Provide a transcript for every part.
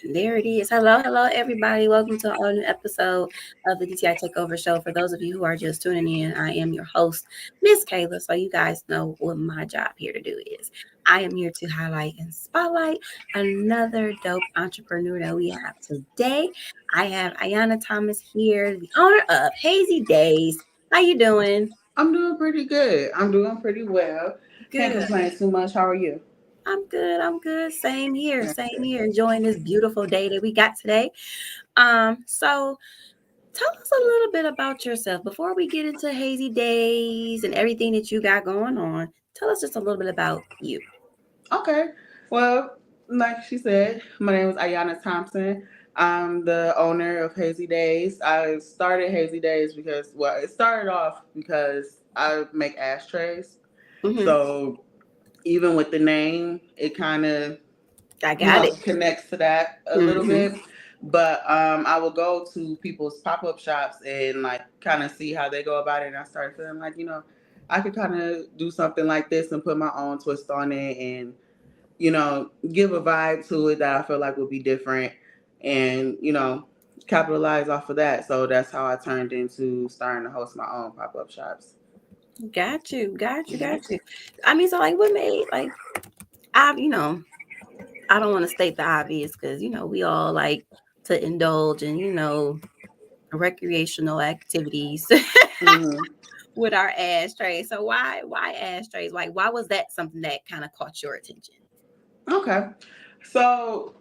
There it is. Hello, hello, everybody. Welcome to a new episode of the DTI Takeover Show. For those of you who are just tuning in, I am your host, Miss Kayla. So you guys know what my job here to do is. I am here to highlight and spotlight another dope entrepreneur that we have today. I have Ayanna Thomas here, the owner of Hazzy Dazzed. How you doing? I'm doing pretty good. I'm doing pretty well. Can't Good. complain too much. How are you? I'm good. I'm good. Same here. That's Same good. here. Enjoying this beautiful day that we got today. So tell us a little bit about yourself before we get into Hazy Days and everything that you got going on. Tell us just a little bit about you. Okay. Well, like she said, my name is Ayanna Thompson. I'm the owner of Hazzy Days. I started Hazzy Days because, well, it started off because I make ashtrays. Hmm. So even with the name, it kind of I got it. connects to that a little Hmm. bit. But I will go to people's pop up shops and like kind of see how they go about it. And I started feeling like, I could kind of do something like this and put my own twist on it and, give a vibe to it that I feel like would be different and, capitalize off of that. So that's how I turned into starting to host my own pop up shops. Got you. Got you. Got you. I mean, so like, what made like I don't want to state the obvious because we all like to indulge in recreational activities Hmm. with our ashtrays. So why ashtrays? Like, why was that something that kind of caught your attention? Okay. So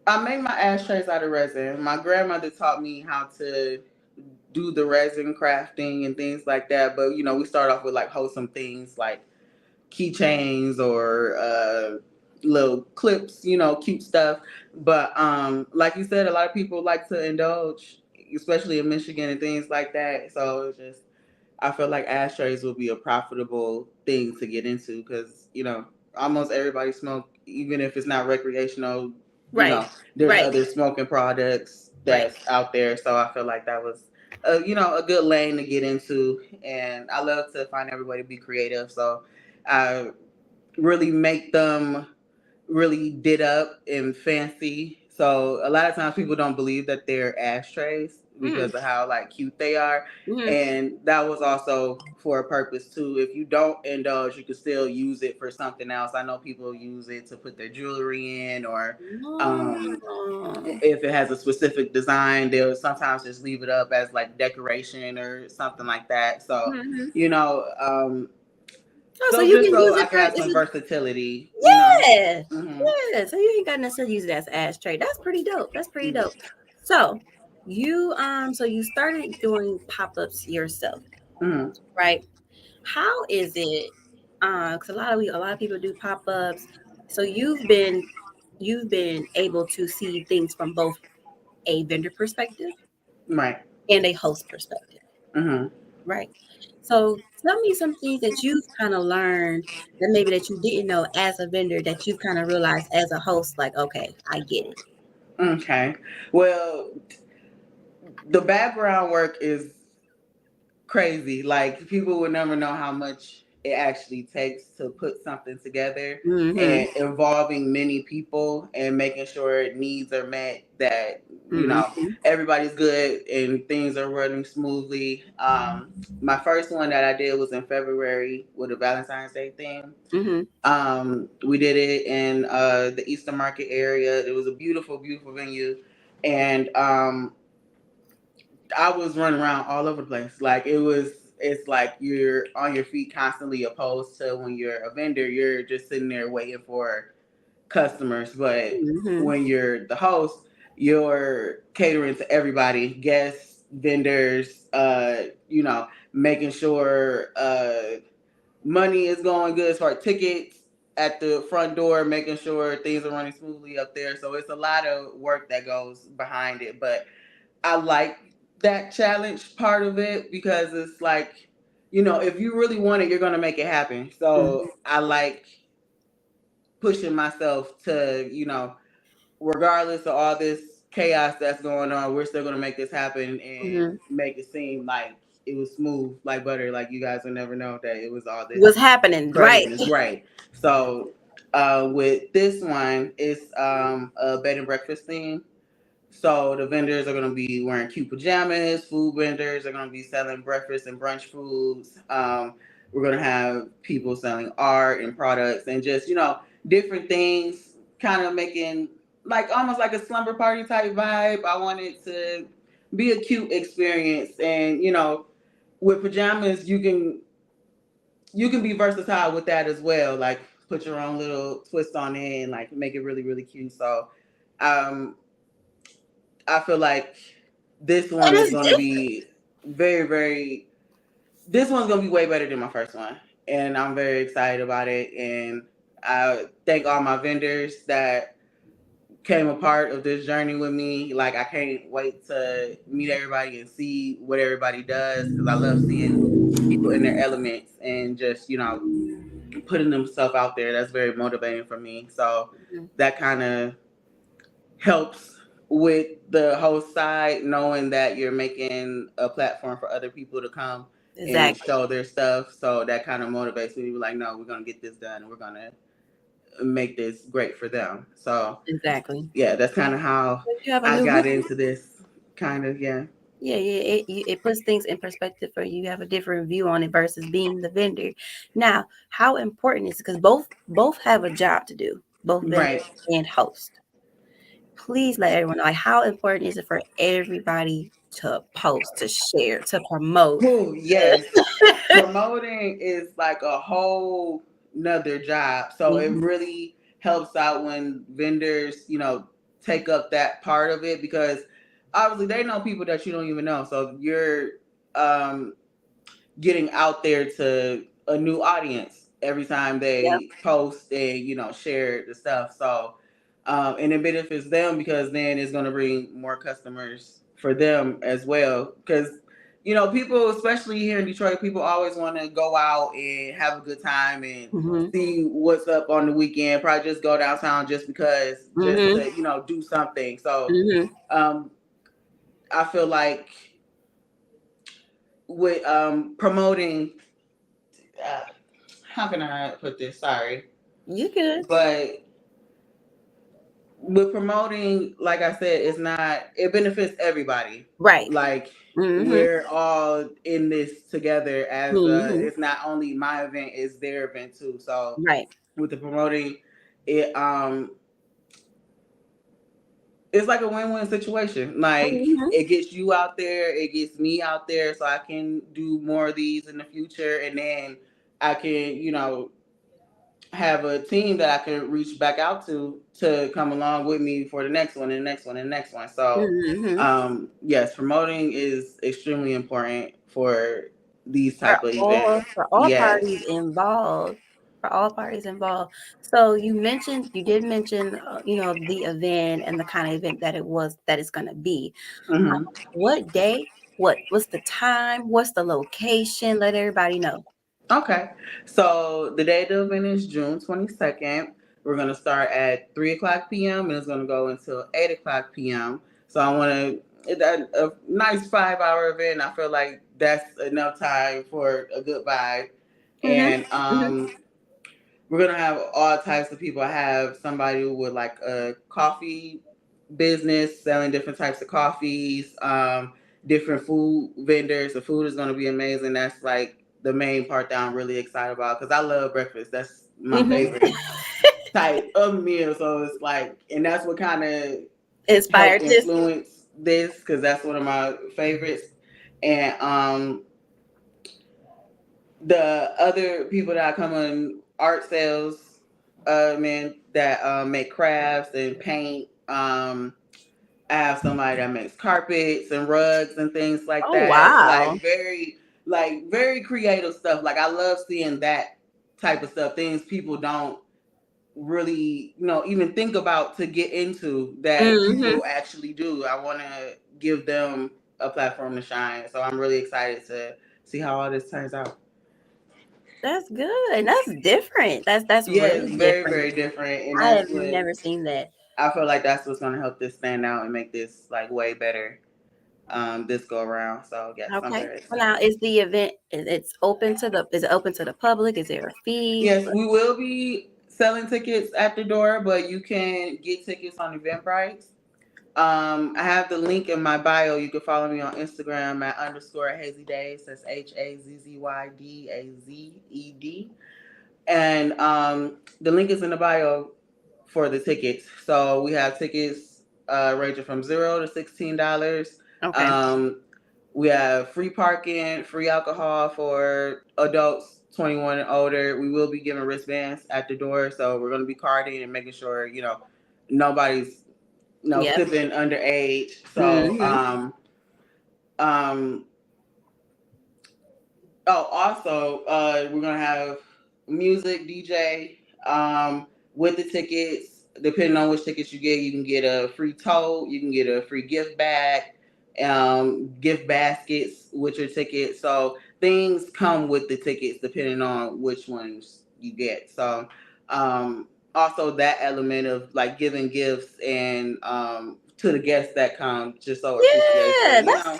I make my ashtrays out of resin. My grandmother taught me how to do the resin crafting and things like that. But we start off with like wholesome things like keychains or little clips, cute stuff. But like you said, a lot of people like to indulge, especially in Michigan and things like that. So it's just I feel like ashtrays will be a profitable thing to get into because almost everybody smoke, even if it's not recreational. You Right. know, there's Right. other smoking products Right. that's out there, so I feel like that was, a good lane to get into. And I love to find every way to be creative, so I really make them really did up and fancy. So a lot of times people don't believe that they're ashtrays Mm. because of how like cute they are. Hmm. And that was also for a purpose too. If you don't indulge, you can still use it for something else. I know people use it to put their jewelry in or Oh. if it has a specific design, they'll sometimes just leave it up as like decoration or something like that. So, Hmm. you know, Oh, so so you just can use so I it can for have it's some a, versatility. yeah, Hmm. yeah. So you ain't got necessarily use it as ashtray. That's pretty dope. That's pretty dope. So you started doing pop-ups yourself, Hmm. right? How is it? Because a lot of people do pop-ups. So you've been able to see things from both a vendor perspective Right. and a host perspective, Hmm. right? So tell me some things that you've kind of learned that maybe that you didn't know as a vendor that you've kind of realized as a host, like, okay, I get it. Okay. Well, the background work is crazy. Like people would never know how much it actually takes to put something together Mm-hmm. and involving many people and making sure needs are met that Mm-hmm. everybody's good and things are running smoothly. My first one that I did was in February with a Valentine's Day theme. Mm-hmm. We did it in the Eastern Market area. It was a beautiful, beautiful venue, and I was running around all over the place. Like it was, it's like you're on your feet constantly, opposed to when you're a vendor, you're just sitting there waiting for customers. But Mm-hmm. when you're the host, you're catering to everybody, guests, vendors, making sure money is going good as far as tickets at the front door, making sure things are running smoothly up there. So it's a lot of work that goes behind it. But I like that challenge part of it because it's like, if you really want it, you're going to make it happen. So I like pushing myself to, regardless of all this chaos that's going on, we're still going to make this happen and Mm-hmm. make it seem like it was smooth like butter. Like you guys will never know that it was all this What's happening, right? craziness. Right. So With this one, it's a bed and breakfast theme. So the vendors are going to be wearing cute pajamas. Food vendors are going to be selling breakfast and brunch foods. We're going to have people selling art and products and just, different things, kind of making like almost like a slumber party type vibe. I want it to be a cute experience. And, with pajamas, you can be versatile with that as well. Like put your own little twist on it and like make it really, really cute. So, um, I feel like this one And is it's going to different. be very, very. This one's going to be way better than my first one, and I'm very excited about it. And I thank all my vendors that came a part of this journey with me. Like I can't wait to meet everybody and see what everybody does because I love seeing people in their elements and just putting themselves out there. That's very motivating for me. So Mhm. that kind of helps with the host side, knowing that you're making a platform for other people to come and Exactly. show their stuff. So that kind of motivates me to be like, no, we're gonna get this done and we're gonna make this great for them. So Exactly. yeah, that's kind of how You have a I new got look. into this. Kind of, yeah. Yeah, yeah, it puts things in perspective for you. You have a different view on it versus being the vendor. Now, how important is it? Because both have a job to do, both vendor Right. and host. Please let everyone know, like, how important is it for everybody to post, to share, to promote? Oh yes. Promoting is like a whole nother job. So it Mhm. really helps out when vendors, take up that part of it because obviously they know people that you don't even know. So you're um, getting out there to a new audience every time Yep. they post and share the stuff. So and it benefits them because then it's going to bring more customers for them as well. Because people, especially here in Detroit, people always want to go out and have a good time and Mhm. see what's up on the weekend. Probably just go downtown just because, just Mhm. to do something. So Mhm. um, I feel like with promoting, uh, how can I put this? Sorry, You good? but with promoting, like I said, it benefits everybody. Right. Like Mhm. we're all in this together as Mhm. it's not only my event, it's their event too. So Right. with the promoting, it it's like a win-win situation. Like Mhm. it gets you out there, it gets me out there so I can do more of these in the future and then I can, have a team that I can reach back out to come along with me for the next one and the next one and the next one. So, Mhm. yes, promoting is extremely important for these For type of all events. for all Yes. parties involved. For all parties involved. So you did mention, the event and the kind of event that it was that it's going to be. Hmm. What day? What's the time? What's the location? Let everybody know. Okay. So the day of the event is June 22nd. We're gonna start at 3 o'clock p.m. and it's gonna go until 8 o'clock p.m. So I want a nice 5 hour event. I feel like that's enough time for a good vibe. Mhm. And Mhm. we're gonna have all types of people. I have somebody with like a coffee business selling different types of coffees, different food vendors. The food is gonna be amazing. That's like the main part that I'm really excited about because I love breakfast. That's my Mhm. favorite type of meal. So it's like, and that's what kind of helped Inspired this. influence this because that's one of my favorites. And the other people that come on art sales, man, that make crafts and paint. I have somebody that makes carpets and rugs and things like Oh that. wow. Like very creative stuff. Like I love seeing that type of stuff. Things people don't really, even think about to get into that Mhm. people actually do. I want to give them a platform to shine. So I'm really excited to see how all this turns out. That's good. That's different. That's Yeah, it's really very, different. very different, and I that's have what never seen that. I feel like that's what's gonna help this stand out and make this like way better this go around. So yes, I'm Okay. very Well, excited. now is the event, it's open to the is it open to the public? Is there a fee? Yes, we will be selling tickets at the door, but you can get tickets on Eventbrite. I have the link in my bio. You can follow me on Instagram at underscore Hazzy Dazzed. That's HAZZYDAZED. And the link is in the bio for the tickets. So we have tickets ranging from $0 to $16. Okay. Um, we have free parking, free alcohol for adults 21 and older. We will be giving wristbands at the door, so we're going to be carding and making sure nobody's Yep. sipping underage. So Mm-hmm. um, Oh, also, we're gonna have music, DJ, with the tickets. Depending on which tickets you get, you can get a free tote, you can get a free gift bag, gift baskets with your ticket. So things come with the tickets depending on which ones you get. So, also that element of like giving gifts and to the guests that come, just so Yeah, appreciation. that's so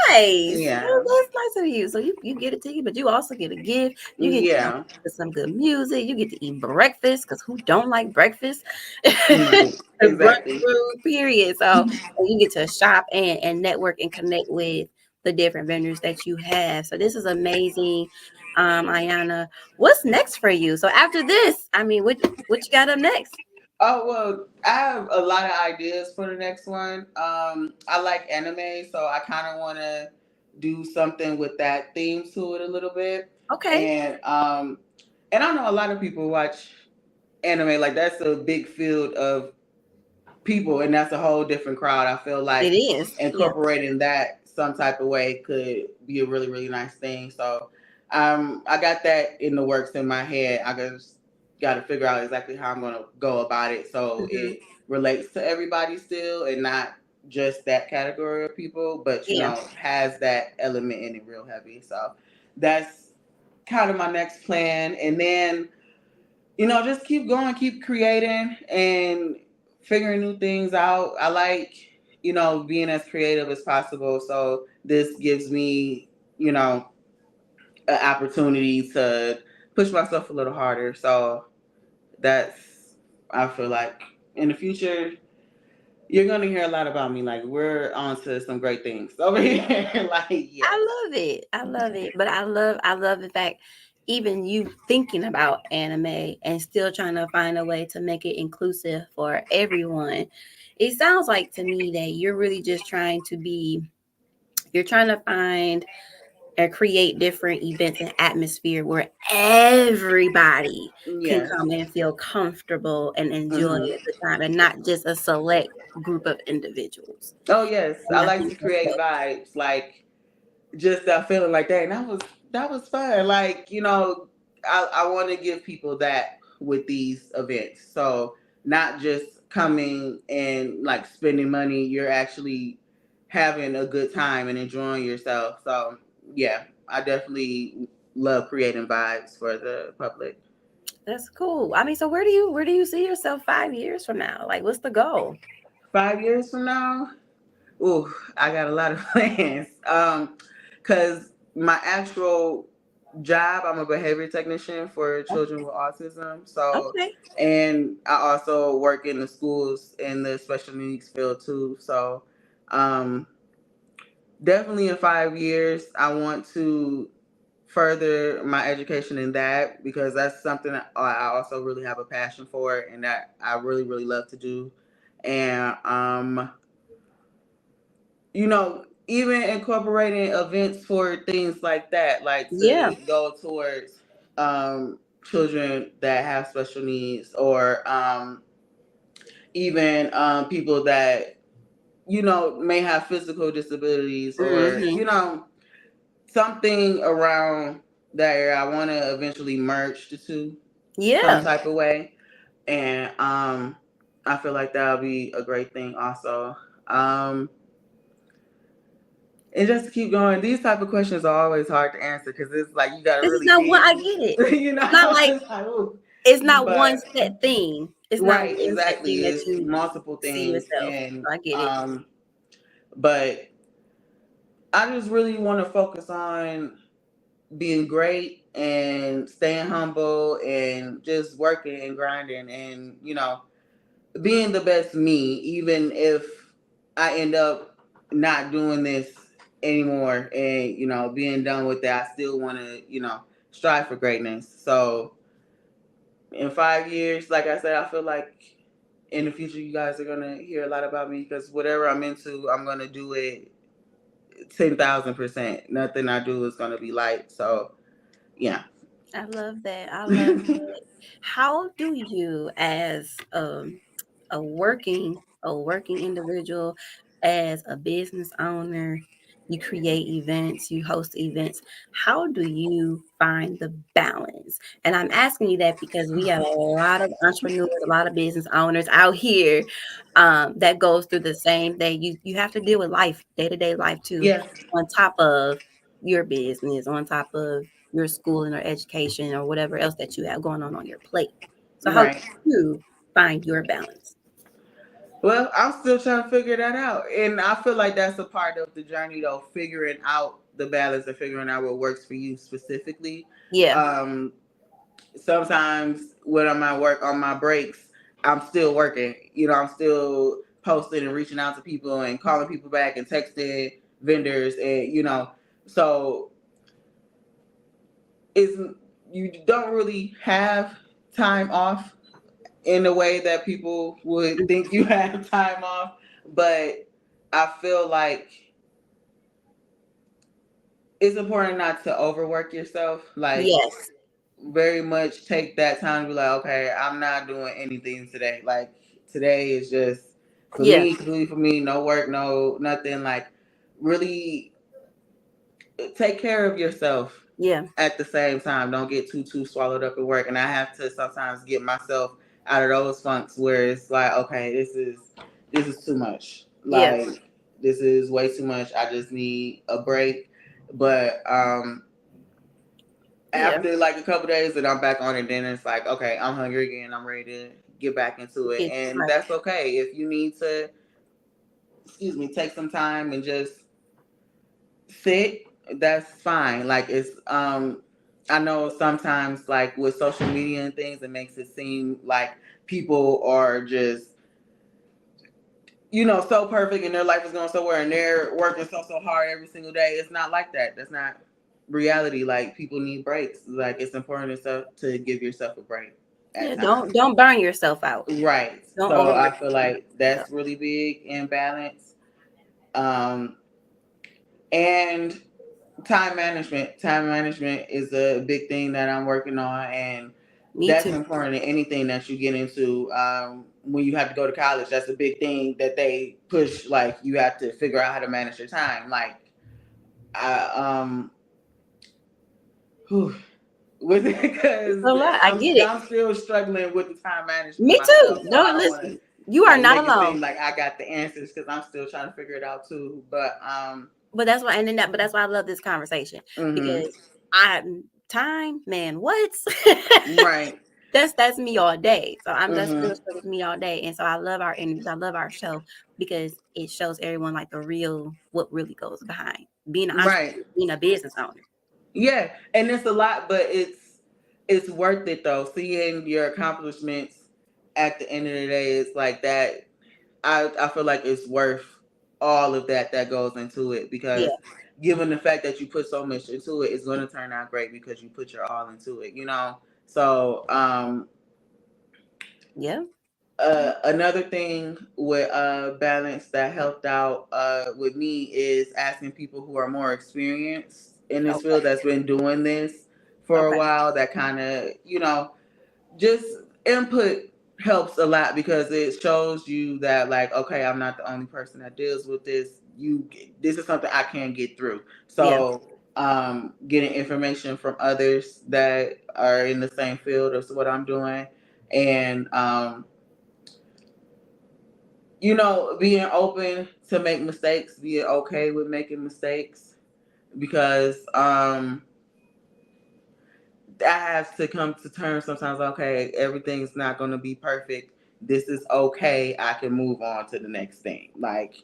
nice. Yeah, That's nice of you. So you get a ticket, but you also get a gift. You get to yeah, listen to some good music. You get to eat breakfast because who don't like breakfast? right, The brunch exactly. food, period. So you get to shop and network and connect with the different vendors that you have. So this is amazing, Ayanna. What's next for you? So after this, I mean, what you got up next? Oh well, I have a lot of ideas for the next one. I like anime, so I kind of want to do something with that theme to it a little bit. Okay, And I know a lot of people watch anime. Like that's a big field of people, and that's a whole different crowd. I feel it like is. Yeah. incorporating that some type of way could be a really really nice thing. So I got that in the works in my head. I just got to figure out exactly how I'm gonna go about it so Hmm. it relates to everybody still and not just that category of people, but Yeah. has that element in it real heavy. So that's kind of my next plan, and then just keep going, keep creating and figuring new things out. I like, being as creative as possible. So this gives me, an opportunity to push myself a little harder. So that's, I feel like in the future, you're going to hear a lot about me. Like, we're on to some great things over here. Like, yes. I love it. I love it. But I love the fact even you thinking about anime and still trying to find a way to make it inclusive for everyone. It sounds like to me that you're really just you're trying to find or create different events and atmosphere where everybody can Yes. come and feel comfortable and enjoy Hmm. the time and not just a select group of individuals. Oh, yes. And I I like think to that's create dope. vibes. Like, just that feeling like that. And that was fun. Like, I want to give people that with these events. So not just coming and like spending money, you're actually having a good time and enjoying yourself. So yeah, I definitely love creating vibes for the public. That's cool. I mean, so where do you see yourself 5 years from now? Like, what's the goal? 5 years from now, ooh, I got a lot of plans. Cause my actual job, I'm a behavior technician for children with autism. So, Okay. and I also work in the schools in the special needs field too. So, um, definitely in 5 years, I want to further my education in that because that's something that I also really have a passion for and that I really, really love to do. And, even incorporating events for things like that, like Yeah. to go towards children that have special needs or even people that may have physical disabilities or Hmm. something around that area. I want to eventually merge the two some Yeah. type of way, and I feel like that'll be a great thing also. Um, And just to keep going, these type of questions are always hard to answer because it's like you got to This is really not one. I dig. get it. you It's not know, like it's like, ooh. it's not one But set thing. It's not right, one set exactly. thing that It's you multiple see things, yourself. and I get it. but I just really want to focus on being great and staying humble and just working and grinding and, being the best me, even if I end up not doing this anymore and, being done with that, I still want to, strive for greatness. So in 5 years, like I said, I feel like in the future, you guys are going to hear a lot about me because whatever I'm into, I'm going to do it 10,000%. Nothing I do is going to be light. So, yeah. I love that. I love that. How do you, as a working individual, as a business owner, you create events, you host events. How do you find the balance? And I'm asking you that because we have a lot of entrepreneurs, a lot of business owners out here that goes through the same thing. You have to deal with life, day-to-day life too, Yeah. on top of your business, on top of your schooling or education or whatever else that you have going on your plate. So how do Right. you find your balance? Well, I'm still trying to figure that out. And I feel like that's a part of the journey, though, figuring out the balance and figuring out what works for you specifically. Yeah. Um, Sometimes when I'm at work on my breaks, I'm still working. I'm still posting and reaching out to people and calling people back and texting vendors and so it's you don't really have time off in a way that people would think you have time off, but I feel like it's important not to overwork yourself. Like Yes. very much take that time to be like, okay, I'm not doing anything today. Like today is just for Yeah. me, completely for me, no work, no nothing. Like really take care of yourself Yeah. at the same time. Don't get too swallowed up in work. And I have to sometimes get myself out of those funks where it's like, okay, this is too much. Yeah. Like this is way too much. I just need a break. But Yeah. after like a couple days that I'm back on it, then it's like, okay, I'm hungry again. I'm ready to get back into it. Get And right. that's okay. If you need to, excuse me, take some time and just sit, that's fine. Like I know sometimes like with social media and things, it makes it seem like people are just so perfect and their life is going somewhere and they're working so hard every single day. It's not like that. That's not reality. Like people need breaks. Like it's important to give yourself a break Yeah. at Don't times. don't burn yourself out. Right. Don't So overwork I feel yourself. like that's really big in balance. Um, and time management is a big thing that I'm working on, and Me that's too. important in anything that you get into. When you have to go to college, that's a big thing that they push. Like you have to figure out how to manage your time. Like I whew, with it It's because a lot. I I'm get it. I'm still struggling with the time management Me too. myself. So I Don't don't want to listen. You are like not make it alone. seem like I got the answers because I'm still trying to figure it out too. But But that's why, and then that, but that's why I love this conversation mhm, because I time, man, what? right, That's me all day. So that's real mhm, stuff with me all day. And so I love our interviews. I love our show because it shows everyone like the real what really goes behind being an right. entrepreneur, being a business owner. Yeah, and it's a lot, but it's worth it though. Seeing your accomplishments at the end of the day, it's like that. I feel like it's worth all of that goes into it because Yeah. given the fact that you put so much into it, it's going to turn out great because you put your all into it. So Yeah. another thing with balance that helped out with me is asking people who are more experienced in this field Okay. that's been doing this for a Okay. while that kind of just input helps a lot because it shows you that like okay, I'm not the only person that deals with this is something I can get through. Yeah. So getting information from others that are in the same field as what I'm doing and being open to make mistakes, being okay with making mistakes, because I have to come to terms sometimes. Okay, everything's not going to be perfect. This is okay. I can move on to the next thing. Like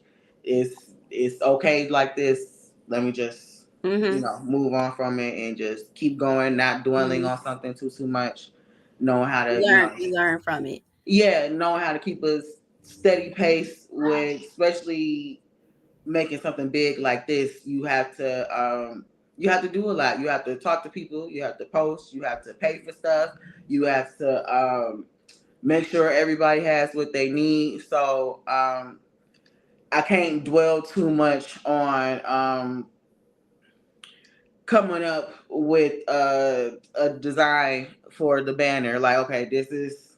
it's okay like this. Let me just Mm-hmm. move on from it and just keep going, not dwelling Mm-hmm. on something too much, knowing how to, You learn from it. yeah, knowing how to keep a steady pace with, especially making something big like this. You have to do a lot. You have to talk to people. You have to post. You have to pay for stuff. You have to make sure everybody has what they need. So I can't dwell too much on coming up with a design for the banner. Like, okay, this is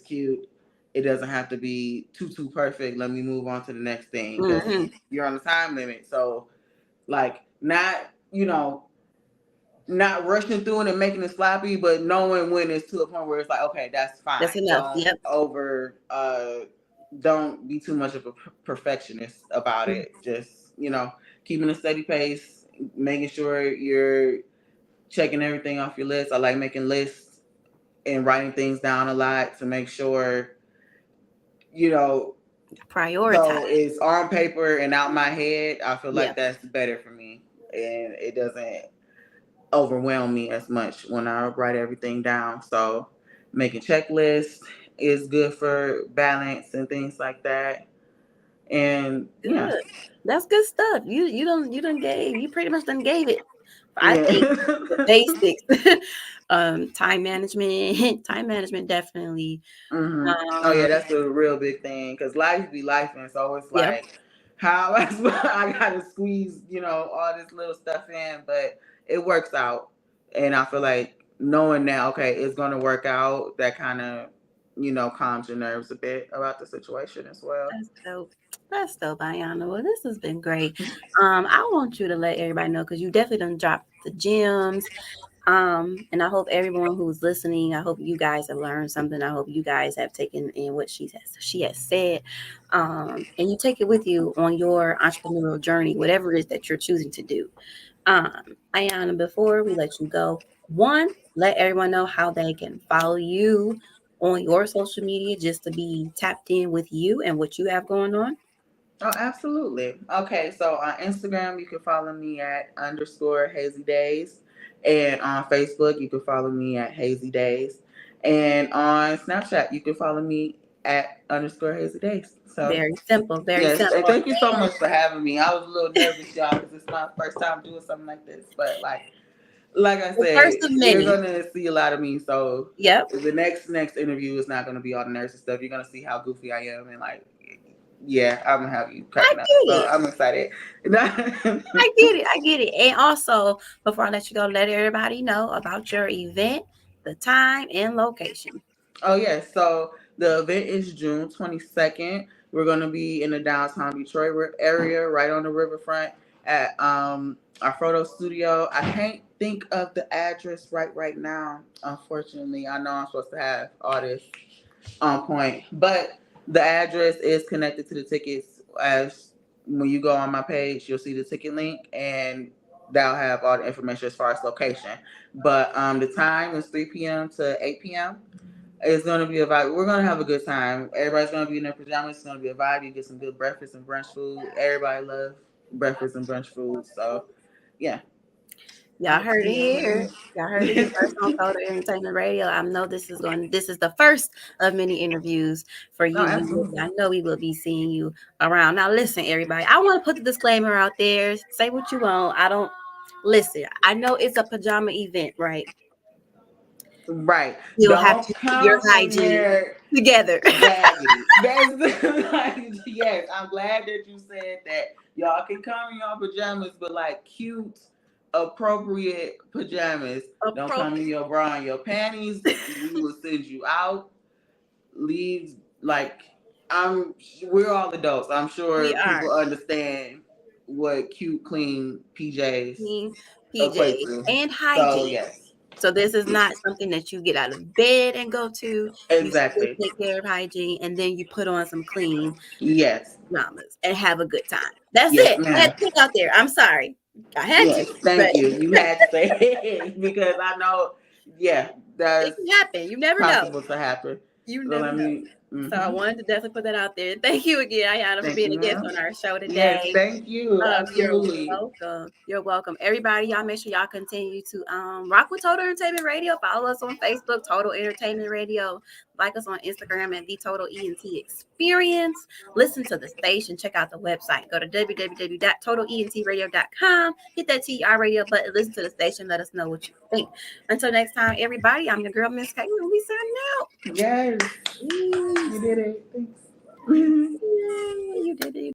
cute. It doesn't have to be too perfect. Let me move on to the next thing because Mm-hmm. you're on the time limit. So, like, not rushing through it and making it sloppy, but knowing when it's to a point where it's like, okay, that's That's fine. enough. Yep. Don't be too much of a perfectionist about it. Just, keeping a steady pace, making sure you're checking everything off your list. I like making lists and writing things down a lot to make sure, you know, Prioritize. so it's on paper and out my head. I feel Yeah. like that's better for me. And it doesn't overwhelm me as much when I write everything down. So making checklists is good for balance and things like that. And yeah. Good. That's good stuff. You pretty much done gave it. I think the Yeah. basics. Time management. Time management definitely. Hmm. Oh Um yeah, that's a real big thing because life be life, and so it's yeah, like how I gotta squeeze all this little stuff in, but it works out, and I feel like knowing that okay, it's gonna work out. That kind of calms your nerves a bit about the situation as well. that's dope. That's dope, Ayanna. Well, this has been great. I want you to let everybody know because you definitely done dropped the gems. And I hope everyone who's listening, I hope you guys have learned something. I hope you guys have taken in what she has said. And you take it with you on your entrepreneurial journey, whatever it is that you're choosing to do. Um, Ayana, before we let you go, one, let everyone know how they can follow you on your social media just to be tapped in with you and what you have going on. Oh, absolutely. Okay, so on Instagram, you can follow me at _Hazzy Days. And on Facebook, you can follow me at Hazzy Days. And on Snapchat, you can follow me at _Hazzy Days. So, Very simple, very yes. And simple. thank you so much for having me. I was a little nervous, y'all, because it's my first time doing something like this. But, like I The first said, of you're many. going to see a lot of me. So, Yep. the next interview is not going to be all the nurse stuff. You're going to see how goofy I am and, yeah, I'm gonna have you I cracking up. get So it. I'm excited. I get it. I get it. And also, before I let you go, let everybody know about your event, the time and location. Oh yeah, so the event is June 22nd. We're gonna be in the downtown Detroit area, right on the riverfront at our photo studio. I can't think of the address right now. Unfortunately, I know I'm supposed to have all this on point, but the address is connected to the tickets. As when you go on my page, you'll see the ticket link, and that'll have all the information as far as location. But the time is 3 p.m. to 8 p.m. It's gonna be a vibe. We're gonna have a good time. Everybody's gonna be in their pajamas. It's gonna be a vibe. You get some good breakfast and brunch food. Everybody loves breakfast and brunch food. So yeah. Y'all heard it here. Y'all heard it here first on Coder Entertainment Radio. I know this is the first of many interviews for No, you. I absolutely. know we will be seeing you around. Now listen, everybody. I want to put the disclaimer out there. Say what you want. I don't listen. I know it's a pajama event, right? Right. You'll have Don't to keep your come in hygiene there together. raggedy. That's yes. I'm glad that you said that. Y'all can come in your pajamas, but cute, appropriate pajamas. Don't come in Appropriate. your bra and your panties. We will send you out. Leave like I'm. We're all adults. I'm We sure are. people understand what cute, clean PJs Clean equate PJs to. and So hygiene. yes, So this is not something that you get out of bed and go to. You still exactly. take care of hygiene and then you put on some clean Yes. pajamas and have a good time. That's Yes, it. I had ma'am. to put it out there. I'm sorry. I had to, Yes, but thank you. You had to say it because I know, yeah, it that's can happen. You never know. possible to happen. You So never know. So I wanted to definitely put that out there. Thank you again, Ayanna, for Thank being you, a guest ma'am. on our show Yes, today. thank you. You're Absolutely. welcome. You're welcome. Everybody, y'all make sure y'all continue to rock with Total Entertainment Radio. Follow us on Facebook, Total Entertainment Radio. Like us on Instagram at the Total ENT Experience. Listen to the station. Check out the website. Go to www.totalentradio.com. Hit that TR radio button. Listen to the station. Let us know what you think. Until next time, everybody, I'm your girl, Miss K. We'll be signing out. Yes, you Peace. did it. Thanks. Yeah, you did it.